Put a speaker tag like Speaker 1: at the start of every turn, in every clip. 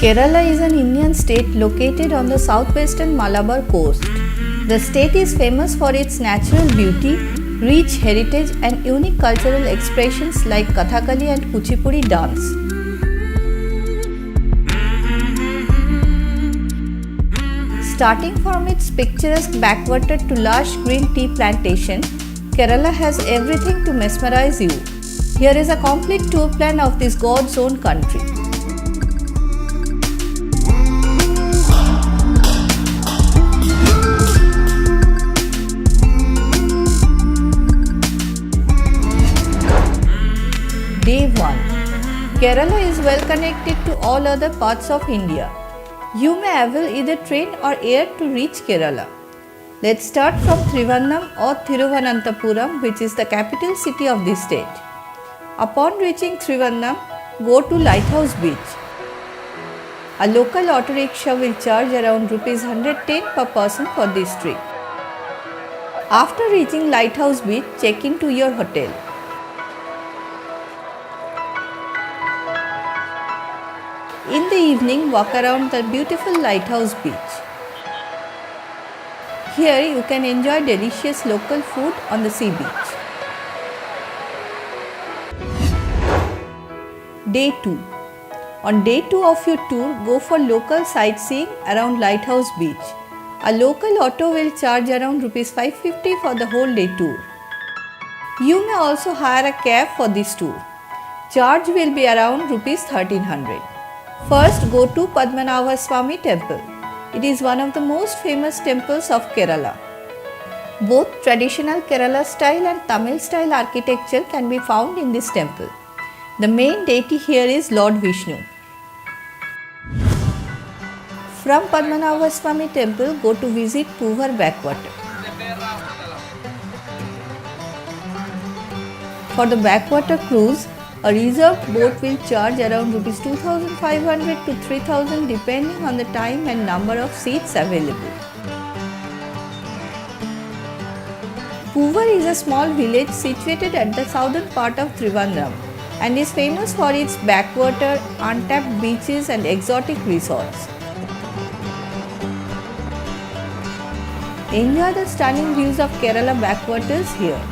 Speaker 1: Kerala is an Indian state located on the southwestern Malabar coast. The state is famous for its natural beauty, rich heritage and unique cultural expressions like Kathakali and Kuchipudi dance. Starting from its picturesque backwater to lush green tea plantation, Kerala has everything to mesmerize you. Here is a complete tour plan of this God's own country. Day 1. Kerala is well connected to all other parts of India. You may avail either train or air to reach Kerala. Let's start from Trivandrum or Thiruvananthapuram, which is the capital city of the state. Upon reaching Trivandrum, go to Lighthouse Beach. A local auto rickshaw will charge around Rs 110 per person for this trip. After reaching Lighthouse Beach, check into your hotel. In the evening, walk around the beautiful Lighthouse Beach. Here you can enjoy delicious local food on the sea beach. Day 2. On day 2 of your tour, go for local sightseeing around Lighthouse Beach. A local auto will charge around Rs 550 for the whole day tour. You may also hire a cab for this tour. Charge will be around Rs 1300. First, go to Padmanabha Swami temple. It is one of the most famous temples of Kerala. Both traditional Kerala style and Tamil style architecture can be found in this temple. The main deity here is Lord Vishnu. From Padmanabha Swami temple, go to visit Poovar backwater. For the backwater cruise, a reserved boat will charge around Rs 2500 to 3000 depending on the time and number of seats available. Poovar is a small village situated at the southern part of Trivandrum and is famous for its backwater, untapped beaches and exotic resorts. Enjoy the stunning views of Kerala backwaters here.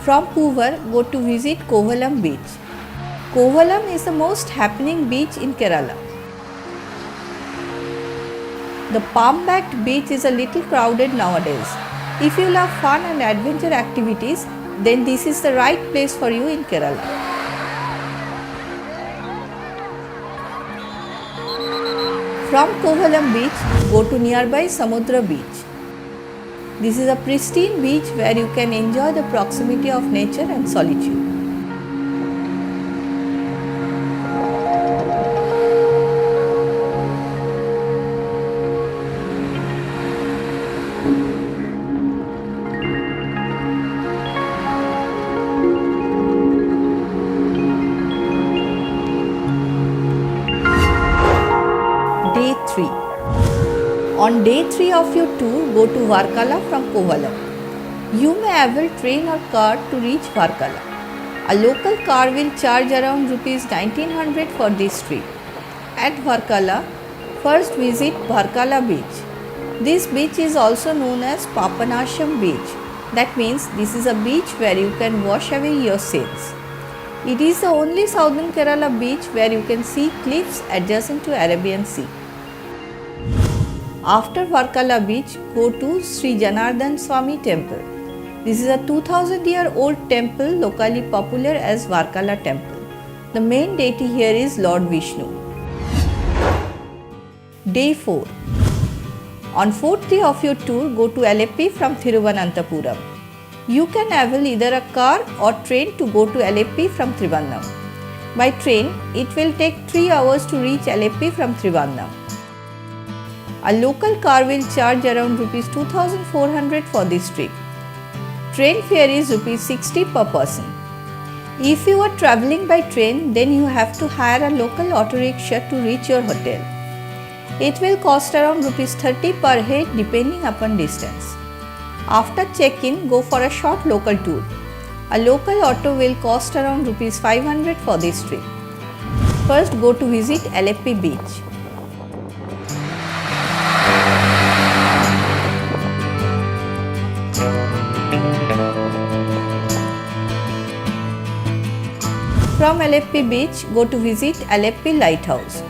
Speaker 1: From Poovar, go to visit Kovalam beach. Kovalam is the most happening beach in Kerala. The palm-backed beach is a little crowded nowadays. If you love fun and adventure activities, then this is the right place for you in Kerala. From Kovalam beach, go to nearby Samudra beach. This is a pristine beach where you can enjoy the proximity of nature and solitude. Day 3. On day 3 of your tour, go to Varkala from Kovalam. You may avail train or car to reach Varkala. A local car will charge around Rs 1900 for this trip. At Varkala, first visit Varkala beach. This beach is also known as Papanasham beach. That means this is a beach where you can wash away your sins. It is the only southern Kerala beach where you can see cliffs adjacent to Arabian Sea. After Varkala beach, go to Sri Janardhan Swami temple. This is a 2000-year-old temple locally popular as Varkala temple. The main deity here is Lord Vishnu. Day 4. On 4th day of your tour, go to Alleppey from Thiruvananthapuram. You can travel either a car or train to go to Alleppey from Trivandrum. By train, it will take 3 hours to reach Alleppey from Trivandrum. A local car will charge around Rs 2400 for this trip. Train fare is Rs 60 per person. If you are travelling by train, then you have to hire a local auto rickshaw to reach your hotel. It will cost around Rs 30 per head depending upon distance. After check-in, go for a short local tour. A local auto will cost around Rs 500 for this trip. First, go to visit Alleppey beach. From Alleppey beach, go to visit Alleppey lighthouse.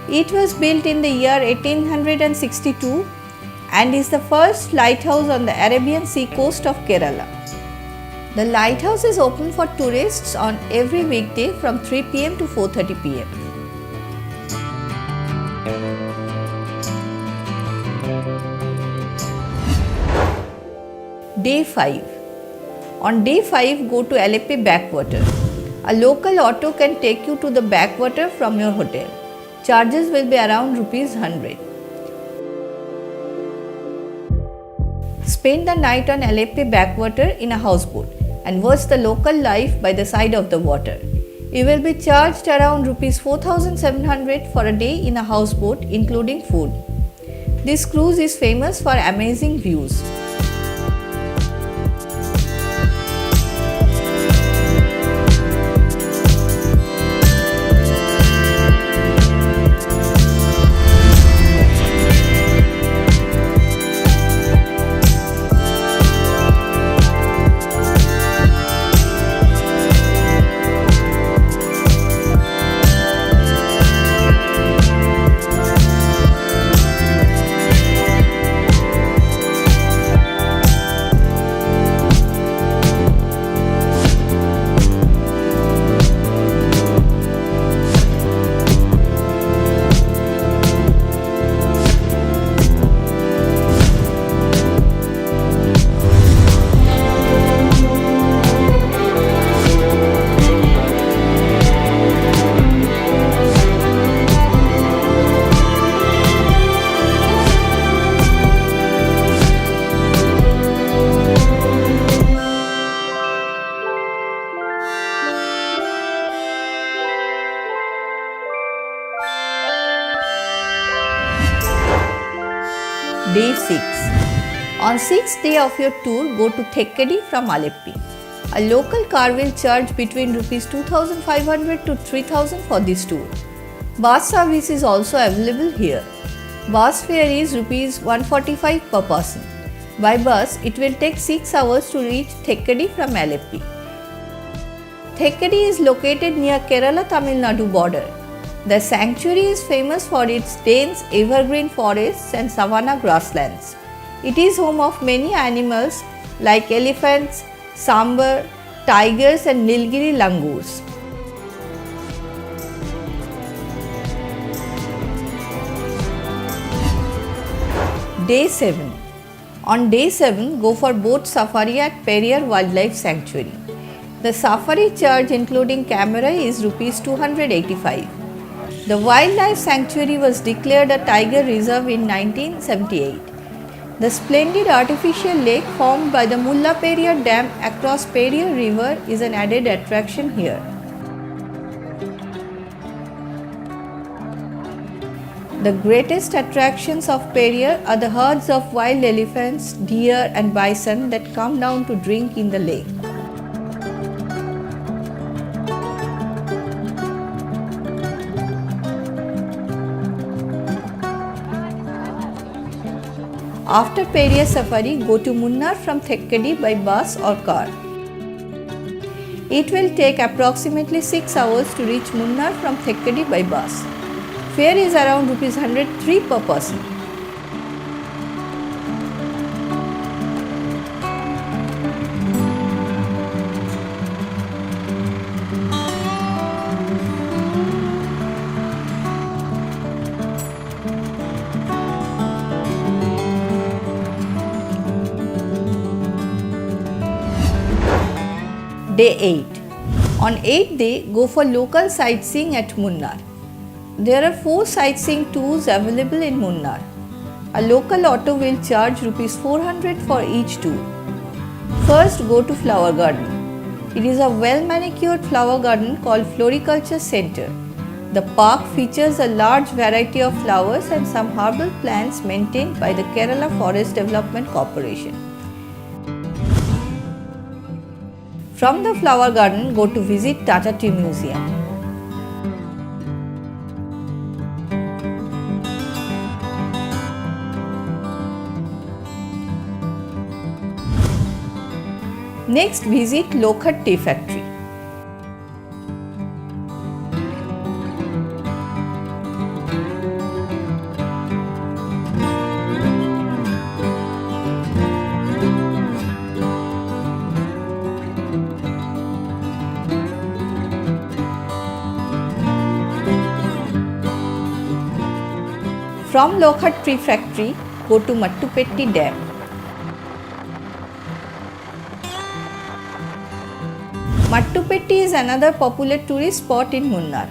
Speaker 1: It was built in the year 1862 and is the first lighthouse on the Arabian Sea coast of Kerala. The lighthouse is open for tourists on every weekday from 3 pm to 4:30 pm. Day 5. On day 5, go to Alleppey backwater. A local auto can take you to the backwater from your hotel. Charges will be around Rs 100. Spend the night on Alleppey backwater in a houseboat and watch the local life by the side of the water. You will be charged around Rs 4700 for a day in a houseboat including food. This cruise is famous for amazing views. Day 6. On 6th day of your tour, go to Thekkady from Alleppey. A local car will charge between Rs 2500 to 3000 for this tour. Bus service is also available here. Bus fare is Rs 145 per person. By bus, it will take 6 hours to reach Thekkady from Alleppey. Thekkady is located near Kerala-Tamil Nadu border. The sanctuary is famous for its dense evergreen forests and savanna grasslands. It is home of many animals like elephants, sambar, tigers and Nilgiri langurs. Day 7. On day 7, go for boat safari at Periyar Wildlife Sanctuary. The safari charge including camera is Rs 285. The wildlife sanctuary was declared a tiger reserve in 1978. The splendid artificial lake formed by the Mullaperiyar Dam across Periyar River is an added attraction here. The greatest attractions of Periyar are the herds of wild elephants, deer and bison that come down to drink in the lake. After Periyar Safari, go to Munnar from Thekkady by bus or car. It will take approximately 6 hours to reach Munnar from Thekkady by bus. Fare is around Rs 103 per person. Day 8. On 8th day, go for local sightseeing at Munnar. There are 4 sightseeing tours available in Munnar. A local auto will charge Rs 400 for each tour. First, go to Flower Garden. It is a well-manicured flower garden called Floriculture Center. The park features a large variety of flowers and some herbal plants maintained by the Kerala Forest Development Corporation. From the flower garden, go to visit Tata Tea Museum. Next, visit Lokhat Tea Factory. From Lokhat Tea Factory, go to Mattupetti Dam. Mattupetti is another popular tourist spot in Munnar.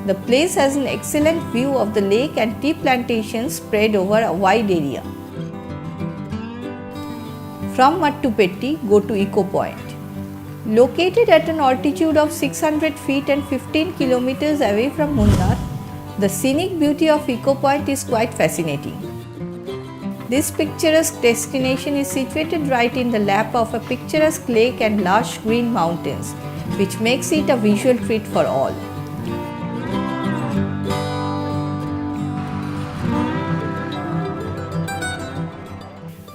Speaker 1: The place has an excellent view of the lake and tea plantations spread over a wide area. From Mattupetti, go to Eco Point. Located at an altitude of 600 feet and 15 kilometers away from Munnar, the scenic beauty of Eco Point is quite fascinating. This picturesque destination is situated right in the lap of a picturesque lake and lush green mountains, which makes it a visual treat for all.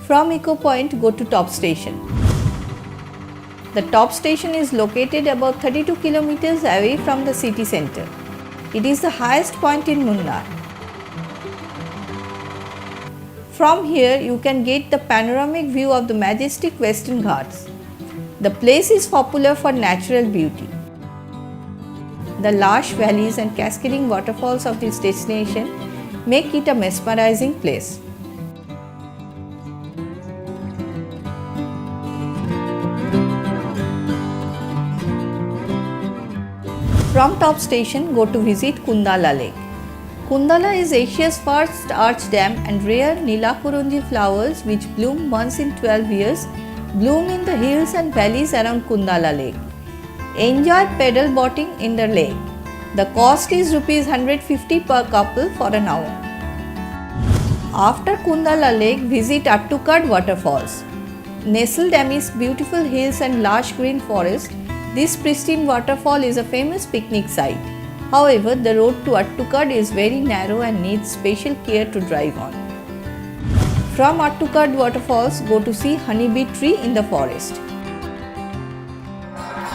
Speaker 1: From Eco Point, go to Top Station. The Top Station is located about 32 kilometers away from the city center. It is the highest point in Munnar. From here, you can get the panoramic view of the majestic Western Ghats. The place is popular for natural beauty. The lush valleys and cascading waterfalls of this destination make it a mesmerizing place. From Top Station, go to visit Kundala Lake. Kundala is Asia's first arch dam, and rare Nilakurunji flowers which bloom once in 12 years bloom in the hills and valleys around Kundala Lake. Enjoy pedal boating in the lake. The cost is Rs 150 per couple for an hour. After Kundala Lake, visit Attukad Waterfalls. Nestled amidst beautiful hills and lush green forest, this pristine waterfall is a famous picnic site. However, the road to Attukad is very narrow and needs special care to drive on. From Attukad Waterfalls, go to see honeybee tree in the forest.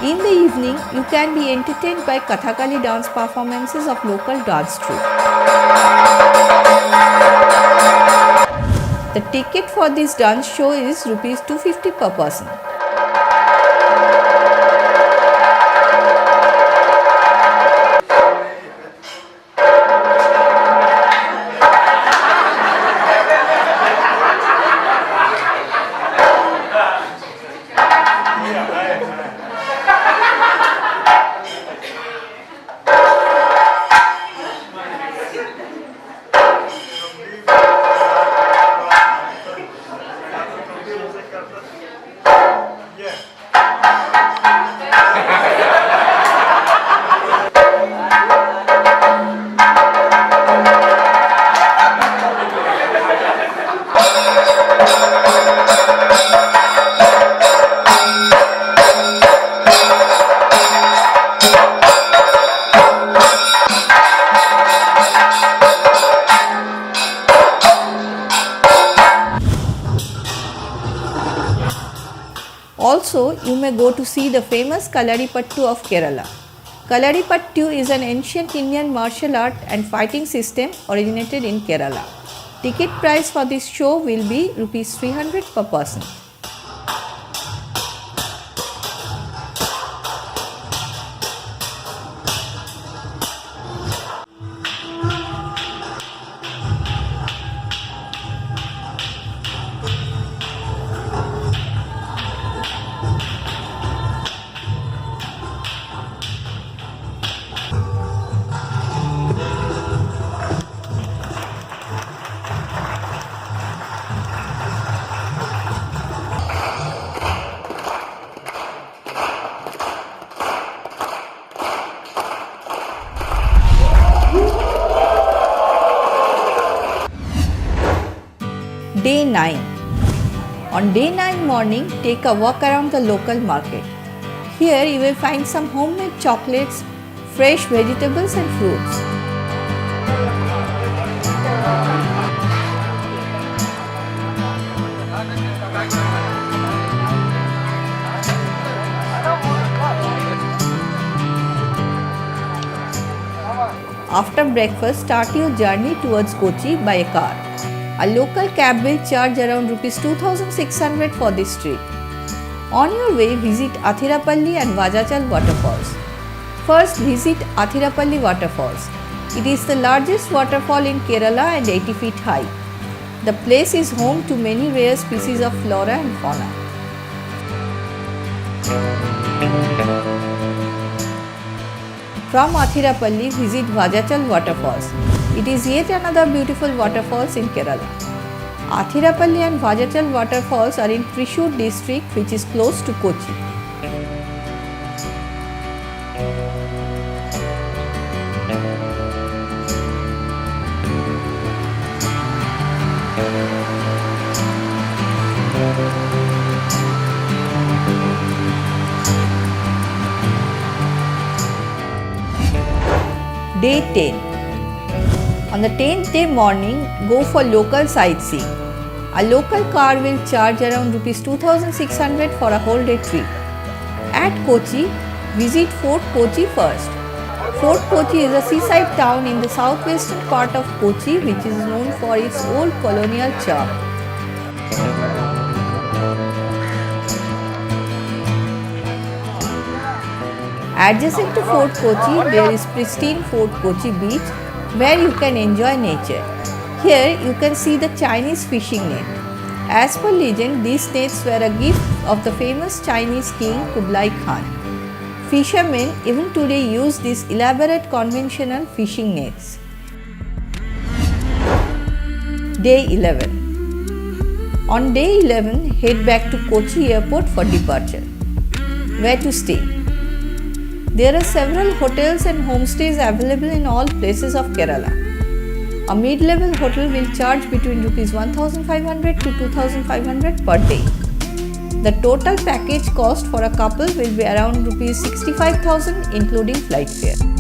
Speaker 1: In the evening, you can be entertained by Kathakali dance performances of local dance troupe. The ticket for this dance show is Rs 250 per person. Also, you may go to see the famous Kalaripattu of Kerala. Kalaripattu is an ancient Indian martial art and fighting system originated in Kerala. Ticket price for this show will be Rs 300 per person. 9. On day 9 morning, take a walk around the local market. Here you will find some homemade chocolates, fresh vegetables and fruits. After breakfast, start your journey towards Kochi by a car. A local cab will charge around Rs 2600 for this trip. On your way, visit Athirapalli and Vajachal waterfalls. First, visit Athirapalli waterfalls. It is the largest waterfall in Kerala and 80 feet high. The place is home to many rare species of flora and fauna. From Athirapalli, visit Vajachal waterfalls. It is yet another beautiful waterfalls in Kerala. Athirapalli and Vajachal waterfalls are in Thrissur district, which is close to Kochi. Day 10. On the 10th day morning, go for local sightseeing. A local car will charge around Rs 2600 for a whole day trip. At Kochi, visit Fort Kochi first. Fort Kochi is a seaside town in the southwestern part of Kochi which is known for its old colonial charm. Adjacent to Fort Kochi, there is pristine Fort Kochi beach where you can enjoy nature. Here you can see the Chinese fishing net. As per legend, these nets were a gift of the famous Chinese king Kublai Khan. Fishermen even today use these elaborate conventional fishing nets. Day 11. On day 11, head back to Kochi airport for departure. Where to stay? There are several hotels and homestays available in all places of Kerala. A mid-level hotel will charge between Rs 1500 to 2500 per day. The total package cost for a couple will be around Rs 65,000 including flight fare.